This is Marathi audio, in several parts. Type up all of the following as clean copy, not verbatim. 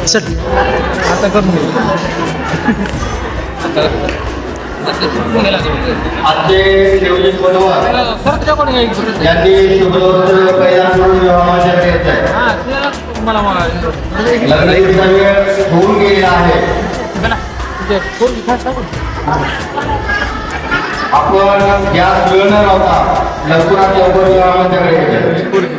चल आता करून घे. आजचे नियोजित बनवा परत रेकॉर्डिंग आहे यांनी शुभलोक पहिल्यांदा विवाहाच्या येत आहे. मला लग्नाचा वेळ होऊन गेलेला आहे. आपण गॅस वेळ न लावता लवकरात लवकर विवाहाच्याकडे येत.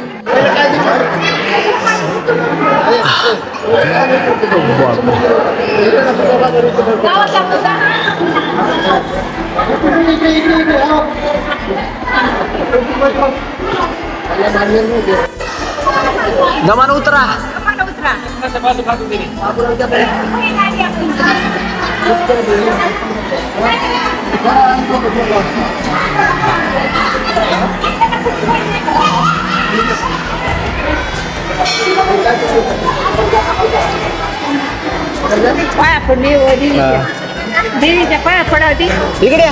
जमान उतरा. पाया पडली देवीच्या पाया पडावी. इकडे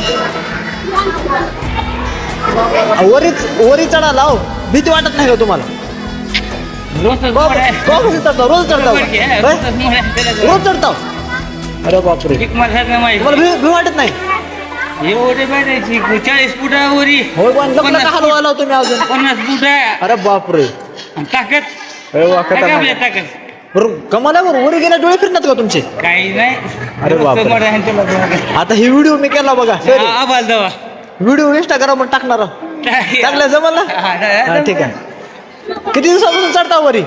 वरी चढा लाव. भीती वाटत नाही का तुम्हाला? रोज चढता रोज चढता. अरे बापरे तुम्हाला भी वाटत नाही? 40 फुटावरी होय पण लग्न का हलवायला तुम्ही अजून? 50 फुट अरे बापरे ताकद कमाला वर गेल्या डोळे फिरणार का तुमचे? काही नाही. अरे बापरे आता ही व्हिडिओ मी केला बघा. आवाज दवा व्हिडिओ इंस्टाग्राम वर टाकणार. टाकला जमल ना? ठीक आहे. किती दिवसापासून चढता वरी?